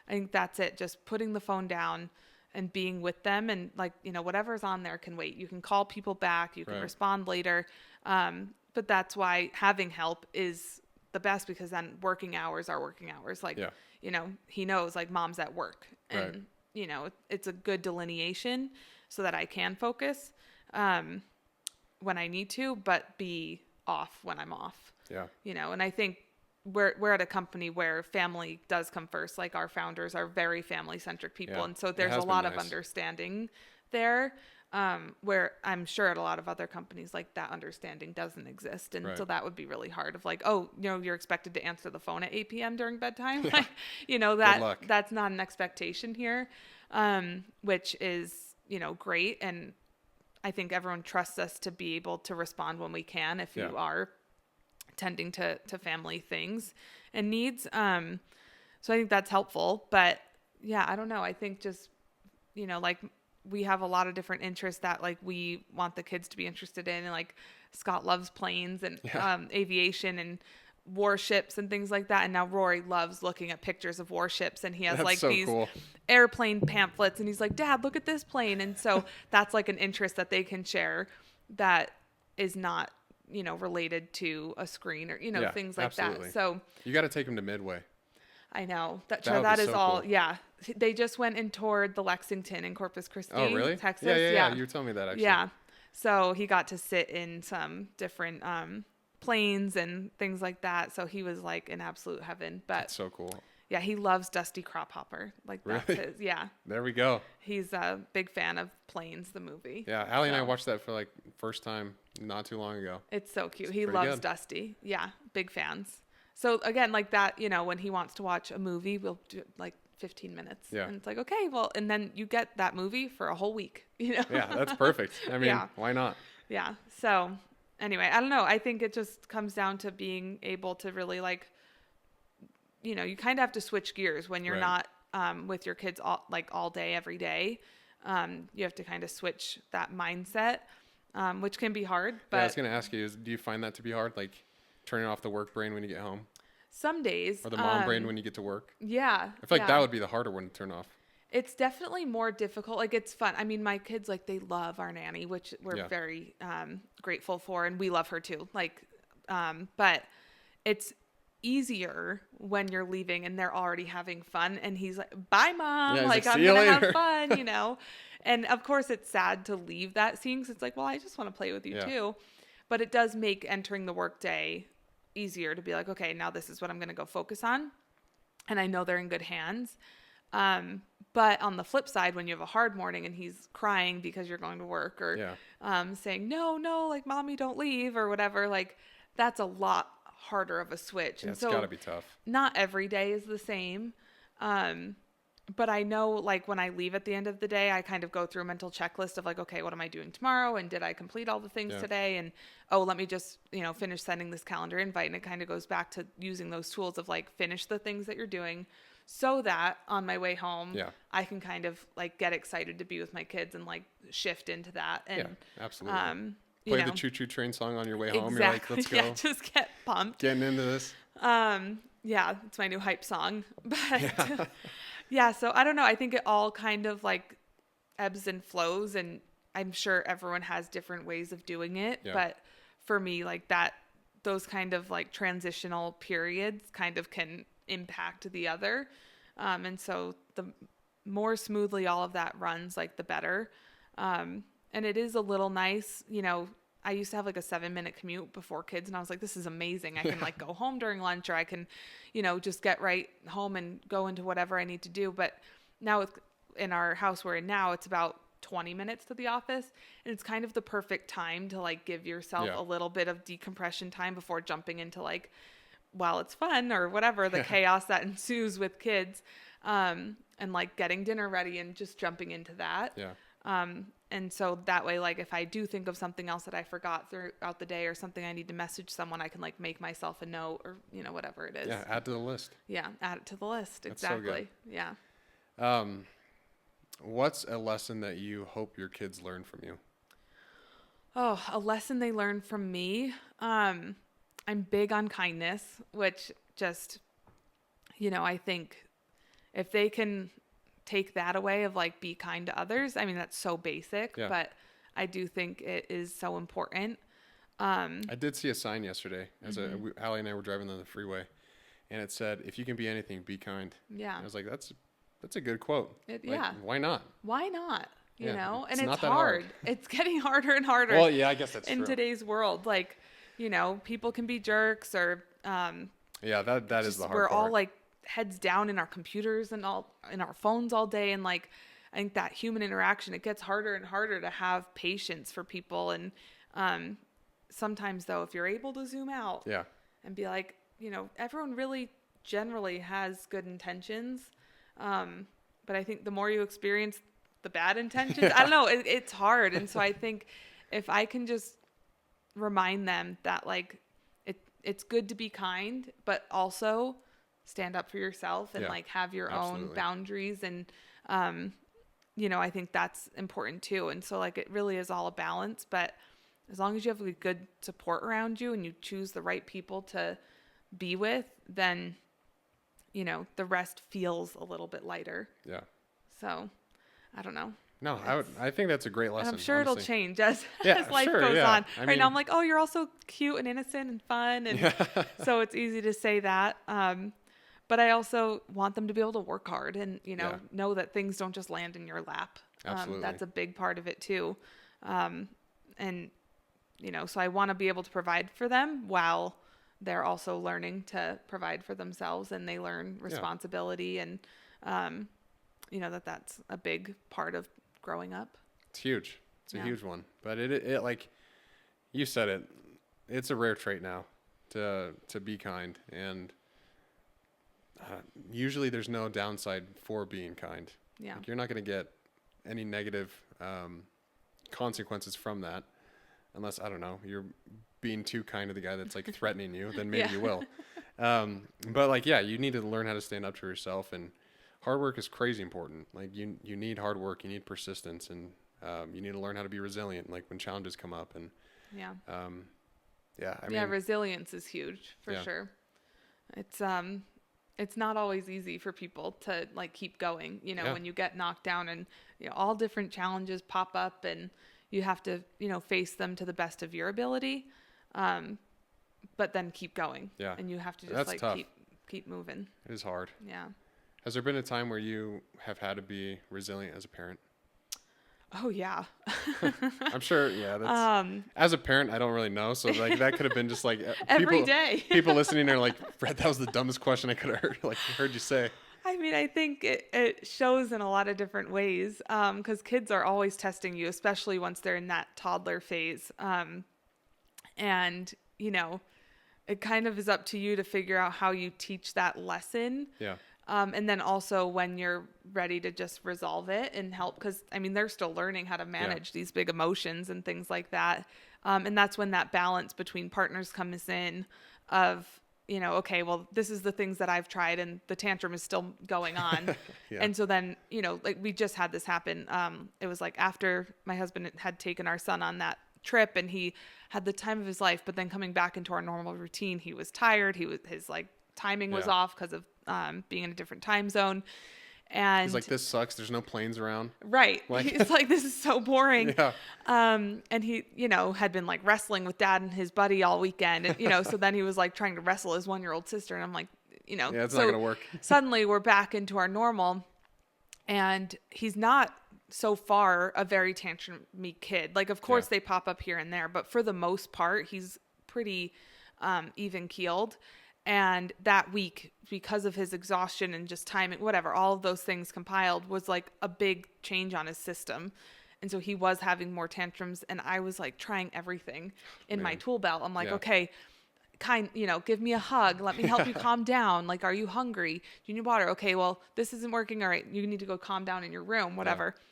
I think that's it. Just putting the phone down and being with them, and like, whatever's on there can wait. You can call people back, you can respond later. But that's why having help is the best, because then working hours are working hours. Like, he knows like mom's at work, and it's a good delineation so that I can focus when I need to, but be off when I'm off. Yeah. And I think we're at a company where family does come first. Like our founders are very family centric people. And so there's a lot of understanding there, where I'm sure at a lot of other companies, like that understanding doesn't exist. And so that would be really hard of like, oh, you're expected to answer the phone at 8 p.m. during bedtime. Like, that's not an expectation here, which is, great. And I think everyone trusts us to be able to respond when we can, if you are tending to family things and needs. So I think that's helpful, but I don't know. I think just, like we have a lot of different interests that like we want the kids to be interested in. And like Scott loves planes and aviation, and warships and things like that. And now Rory loves looking at pictures of warships, and he has That's like so these cool. airplane pamphlets, and he's like, Dad, look at this plane. And so that's like an interest that they can share that is not, related to a screen or, things like absolutely. that. So you got to take them to Midway. I know That is so all. cool. Yeah. They just went and toured the Lexington in Corpus Christi, Oh, really? Texas. Yeah. You were telling me that actually. Yeah. So he got to sit in some different planes and things like that. So he was like in absolute heaven. But that's so cool. Yeah, he loves Dusty Crophopper. Like that's really? his. Yeah. There we go. He's a big fan of Planes, the movie. Yeah, Allie and I watched that for like first time not too long ago. It's so cute. He loves good. Dusty. Yeah, big fans. So again, like that, when he wants to watch a movie, we'll do like 15 minutes. Yeah. And it's like, okay, well, and then you get that movie for a whole week, Yeah, that's perfect. I mean, why not? Yeah. So anyway, I don't know. I think it just comes down to being able to really like, you kind of have to switch gears when you're not with your kids all day, every day. You have to kind of switch that mindset, which can be hard. But I was going to ask you, do you find that to be hard? Like turning off the work brain when you get home? Some days. Or the mom brain when you get to work? Yeah. I feel like that would be the harder one to turn off. It's definitely more difficult. Like it's fun. I mean, my kids, like they love our nanny, which we're very grateful for. And we love her too. Like, but it's easier when you're leaving and they're already having fun. And he's like, bye mom. Yeah, like I'm going to have fun, And of course it's sad to leave that scene. 'Cause it's like, well, I just want to play with you too. But it does make entering the workday easier to be like, okay, now this is what I'm going to go focus on. And I know they're in good hands. But on the flip side, when you have a hard morning and he's crying because you're going to work or saying, no, like mommy, don't leave or whatever, like that's a lot harder of a switch. Yeah, and it's so gotta be tough. Not every day is the same. But I know like when I leave at the end of the day, I kind of go through a mental checklist of like, okay, what am I doing tomorrow? And did I complete all the things today? And, let me just, finish sending this calendar invite. And it kind of goes back to using those tools of like, finish the things that you're doing so that on my way home, I can kind of like get excited to be with my kids and like shift into that. And, absolutely. Play the choo-choo train song on your way home. Exactly. You're like, let's go. Yeah, just get pumped. Getting into this. Yeah, it's my new hype song. But yeah, so I don't know. I think it all kind of like ebbs and flows, and I'm sure everyone has different ways of doing it. Yeah. But for me, like those kind of like transitional periods kind of can impact the other. And so the more smoothly all of that runs, like the better. And it is a little nice, I used to have like a 7-minute commute before kids and I was like, this is amazing. I can like go home during lunch or I can, just get right home and go into whatever I need to do. But now in our house we're in now, it's about 20 minutes to the office and it's kind of the perfect time to like give yourself a little bit of decompression time before jumping into like, while it's fun or whatever, the chaos that ensues with kids, and like getting dinner ready and just jumping into that. Yeah. And so that way, like if I do think of something else that I forgot throughout the day or something I need to message someone, I can like make myself a note or, whatever it is. Yeah. Add to the list. Yeah. Add it to the list. That's exactly. So good. Yeah. What's a lesson that you hope your kids learn from you? Oh, a lesson they learn from me. I'm big on kindness, which just, I think if they can take that away of like be kind to others. I mean, that's so basic, but I do think it is so important. I did see a sign yesterday as Allie and I were driving on the freeway and it said, if you can be anything, be kind. Yeah. And I was like, that's a good quote. Why not? Why not? You know, and it's hard. It's getting harder and harder. Well, yeah, I guess that's in true. Today's world. Like, people can be jerks or, yeah, that is the hard part. We're all like heads down in our computers and all in our phones all day. And like, I think that human interaction, it gets harder and harder to have patience for people. And, sometimes though, if you're able to zoom out and be like, everyone really generally has good intentions. But I think the more you experience the bad intentions, I don't know, it's hard. And so I think if I can just remind them that like, it's good to be kind, but also stand up for yourself and like have your own boundaries. And, I think that's important too. And so like, it really is all a balance, but as long as you have a good support around you and you choose the right people to be with, then, you know, the rest feels a little bit lighter. Yeah. So I don't know. No, I think that's a great lesson. And I'm sure honestly. it'll change as life goes on. Right now I'm like, oh, you're also cute and innocent and fun. And so it's easy to say that. But I also want them to be able to work hard and, you know that things don't just land in your lap. Absolutely. That's a big part of it too. And, you know, so I want to be able to provide for them while they're also learning to provide for themselves, and they learn responsibility and, you know, that's a big part of growing up. It's huge. It's a huge one, but it like you said it, it's a rare trait now to be kind, and usually there's no downside for being kind. Yeah. Like, you're not going to get any negative consequences from that, unless, I don't know, you're being too kind to the guy that's like threatening you, then maybe you will. But like, you need to learn how to stand up to yourself, and hard work is crazy important. Like you need hard work, you need persistence, and you need to learn how to be resilient, like when challenges come up. And I mean, resilience is huge for sure. It's not always easy for people to like keep going, you know, when you get knocked down and, you know, all different challenges pop up and you have to, you know, face them to the best of your ability. But then keep going. Yeah. And you have to just keep moving. It is hard. Yeah. Has there been a time where you have had to be resilient as a parent? Oh yeah. I'm sure. Yeah. That's, as a parent, I don't really know. So like that could have been just like every day. People listening are like, Fred, that was the dumbest question I could have heard you say. I mean, I think it shows in a lot of different ways. 'Cause kids are always testing you, especially once they're in that toddler phase. And you know, it kind of is up to you to figure out how you teach that lesson. Yeah. And then also when you're ready to just resolve it and help, because I mean, they're still learning how to manage these big emotions and things like that. And that's when that balance between partners comes in of, you know, okay, well, this is the things that I've tried and the tantrum is still going on. And so then, you know, like we just had this happen. It was like after my husband had taken our son on that trip and he had the time of his life, but then coming back into our normal routine, he was tired. His like timing was off because of being in a different time zone. And he's like, this sucks. There's no planes around. Right. Like, he's like, this is so boring. Yeah. And he, you know, had been like wrestling with dad and his buddy all weekend. And, you know, so then he was like trying to wrestle his 1-year-old sister. And I'm like, you know, it's not going to work. Suddenly we're back into our normal, and he's not so far a very tantrumy kid. Like, of course they pop up here and there, but for the most part, he's pretty even keeled. And that week, because of his exhaustion and just timing, whatever, all of those things compiled was like a big change on his system. And so he was having more tantrums, and I was like trying everything in my tool belt. I'm like, okay, give me a hug. Let me help you calm down. Like, are you hungry? Do you need water? Okay, well, this isn't working. All right, you need to go calm down in your room, whatever. Yeah.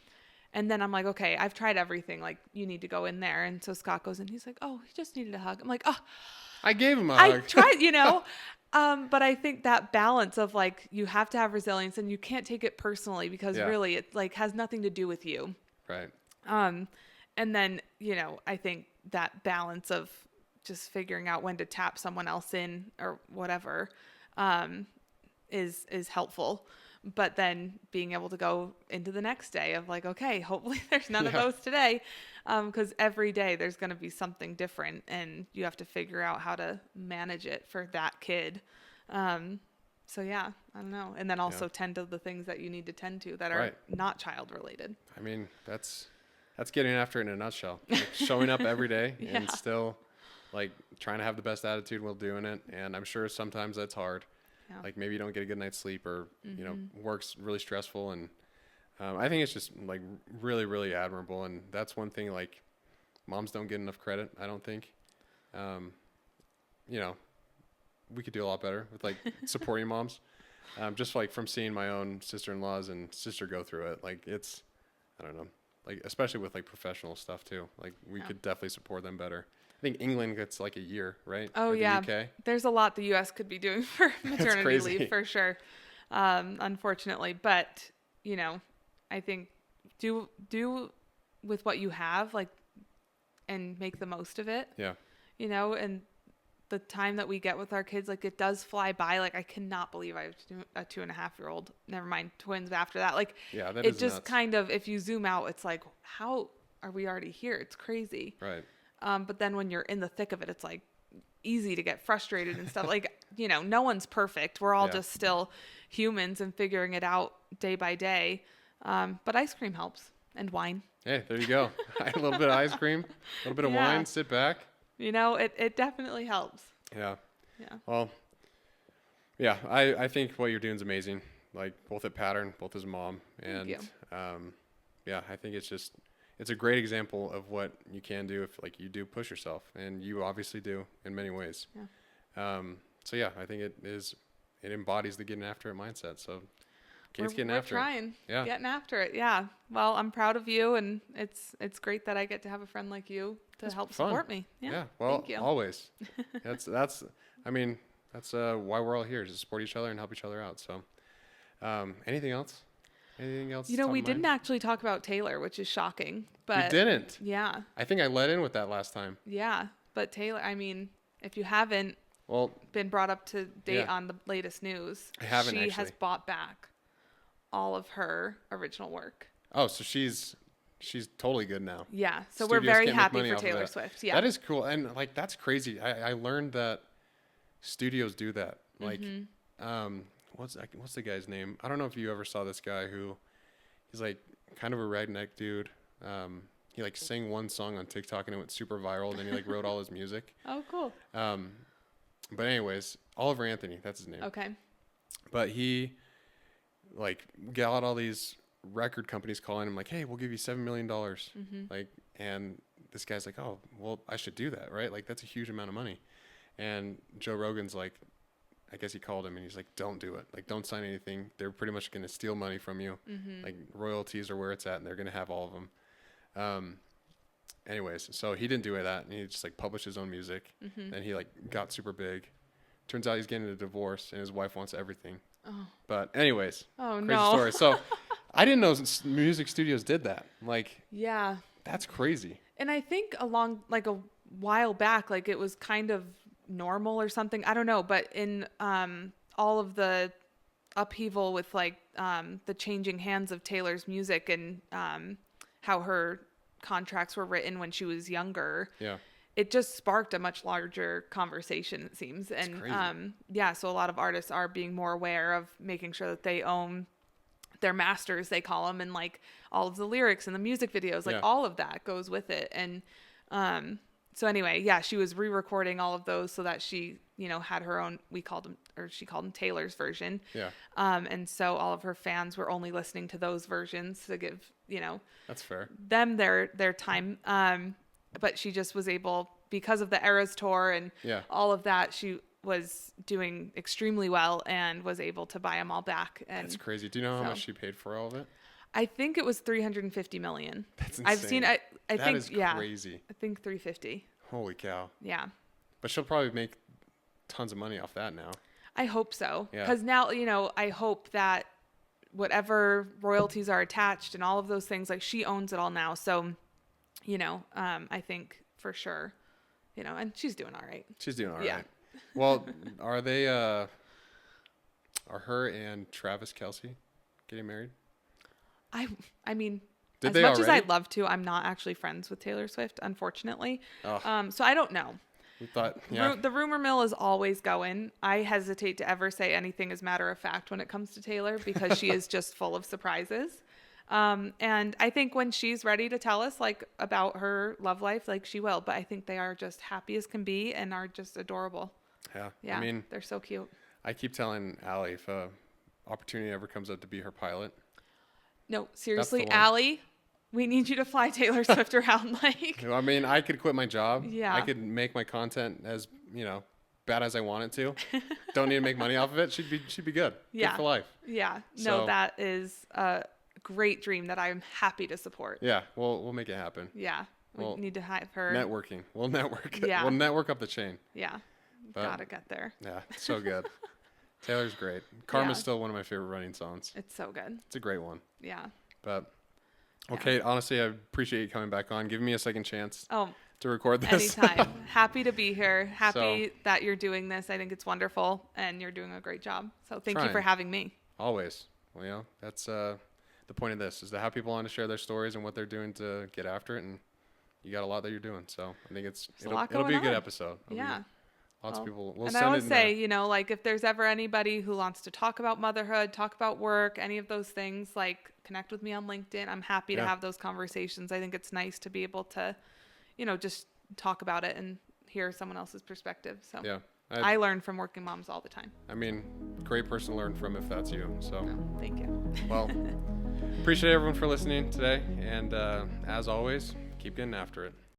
And then I'm like, okay, I've tried everything. Like, you need to go in there. And so Scott goes in. He's like, oh, he just needed a hug. I'm like, oh. I gave him a hug. I tried, you know. But I think that balance of like, you have to have resilience and you can't take it personally because really it like has nothing to do with you. Right. And then, you know, I think that balance of just figuring out when to tap someone else in or whatever, is helpful. But then being able to go into the next day of like, okay, hopefully there's none of those today. 'Cause every day there's going to be something different and you have to figure out how to manage it for that kid. So yeah, I don't know. And then also tend to the things that you need to tend to that are not child related. I mean, that's getting after it in a nutshell. Like showing up every day and still like trying to have the best attitude while doing it. And I'm sure sometimes that's hard. Yeah. Like maybe you don't get a good night's sleep or, you know, work's really stressful. And I think it's just like really, really admirable. And that's one thing, like moms don't get enough credit, I don't think. You know, we could do a lot better with like supporting moms. Just like from seeing my own sister-in-laws and sister go through it. Like it's, I don't know, like especially with like professional stuff too. Like we could definitely support them better. I think England gets like a year, right? Oh, or yeah. the UK. There's a lot the U.S. could be doing for maternity leave for sure, unfortunately. But, you know, I think do with what you have, like, and make the most of it. Yeah. You know, and the time that we get with our kids, like it does fly by. Like I cannot believe I have a 2.5-year-old, never mind twins after that. Like that it is just nuts. kind of, if you zoom out, it's like, how are we already here? It's crazy. Right. But then when you're in the thick of it, it's like easy to get frustrated and stuff. Like, no one's perfect. We're all just still humans and figuring it out day by day. But ice cream helps, and wine. Hey, there you go. A little bit of ice cream, a little bit of wine, sit back. It definitely helps. Yeah. Yeah. Well, yeah, I think what you're doing is amazing. Like both at Pattern, both as a mom. And I think it's a great example of what you can do if like you do push yourself, and you obviously do in many ways. Yeah. I think it embodies the getting after it mindset. So Kate's getting after it. Yeah. Getting after it. Yeah. Well, I'm proud of you, and it's great that I get to have a friend like you to help support me. Yeah. Well, thank you. Always. That's why we're all here, is to support each other and help each other out. So, anything else? Anything else? We didn't actually talk about Taylor, which is shocking. But we didn't. Yeah. I think I let in with that last time. Yeah, but Taylor, I mean, if you haven't been brought up to date on the latest news, I haven't. She has bought back all of her original work. Oh, so she's totally good now. Yeah. So Studios we're very can't make happy money for off of Taylor that. Swift. Yeah. That is cool. And like, that's crazy. I learned that studios do that. Like, what's the guy's name? I don't know if you ever saw this guy he's like kind of a redneck dude. He like sang one song on TikTok and it went super viral, and then he like wrote all his music. Oh, cool. But anyways, Oliver Anthony, that's his name. Okay. But he like got all these record companies calling him like, hey, we'll give you $7 million. Like, and this guy's like, oh, well, I should do that, right? Like, that's a huge amount of money. And Joe Rogan's like, I guess he called him and he's like, don't do it. Like, don't sign anything. They're pretty much going to steal money from you. Like, royalties are where it's at, and they're going to have all of them. Anyways, so he didn't do that, and he just like published his own music. Then he like got super big. Turns out he's getting a divorce, and his wife wants everything. Oh. But anyways, crazy story. So I didn't know music studios did that. Like, yeah, that's crazy. And I think a while back, like it was kind of normal or something. I don't know. But in all of the upheaval with like the changing hands of Taylor's music and how her contracts were written when she was younger. Yeah. It just sparked a much larger conversation, it seems. And so a lot of artists are being more aware of making sure that they own their masters, they call them, and like all of the lyrics and the music videos, like all of that goes with it. And so anyway, she was re-recording all of those so that she, had her own, she called them Taylor's version. Yeah. And so all of her fans were only listening to those versions to give, that's fair, them their time. But she just was able, because of the Eras tour and all of that, she was doing extremely well and was able to buy them all back. And that's crazy. Do you know how much she paid for all of it? I think it was $350 million. That's insane. I've seen. I think that is crazy. I think 350. Holy cow. Yeah. But she'll probably make tons of money off that now. I hope so. Because now, I hope that whatever royalties are attached and all of those things, like she owns it all now. So, I think for sure, and she's doing all right. She's doing all right. Well, are they, are her and Travis Kelce getting married? I mean, as much as I'd love to, I'm not actually friends with Taylor Swift, unfortunately. Oh. So I don't know. We thought, the rumor mill is always going. I hesitate to ever say anything as matter of fact when it comes to Taylor because she is just full of surprises. And I think when she's ready to tell us like about her love life, like she will, but I think they are just happy as can be and are just adorable. Yeah. Yeah. I mean, they're so cute. I keep telling Allie if a opportunity ever comes up to be her pilot. No, seriously, Allie, we need you to fly Taylor Swift around. Like, I mean, I could quit my job. Yeah. I could make my content as, bad as I want it to. Don't need to make money off of it. She'd be good. Yeah. Good for life. Yeah. No, that is a great dream that I'm happy to support. Yeah. We'll make it happen. Yeah. We need to have her. Networking. We'll network. Yeah. We'll network up the chain. Yeah. Gotta get there. Yeah. So good. Taylor's great. Karma's still one of my favorite running songs. It's so good. It's a great one. Yeah. But, Kate, honestly, I appreciate you coming back on, giving me a second chance. Oh, to record this. Anytime. Happy to be here. Happy that you're doing this. I think it's wonderful, and you're doing a great job. So thank you for having me. Always. Well, that's the point of this, is to have people on to share their stories and what they're doing to get after it. And you got a lot that you're doing. So I think it'll be a good episode. Lots of people will send it. And I always say, like if there's ever anybody who wants to talk about motherhood, talk about work, any of those things, like connect with me on LinkedIn. I'm happy to have those conversations. I think it's nice to be able to, just talk about it and hear someone else's perspective. So I learn from working moms all the time. I mean, great person to learn from if that's you. So thank you. Well, appreciate everyone for listening today. And as always, keep getting after it.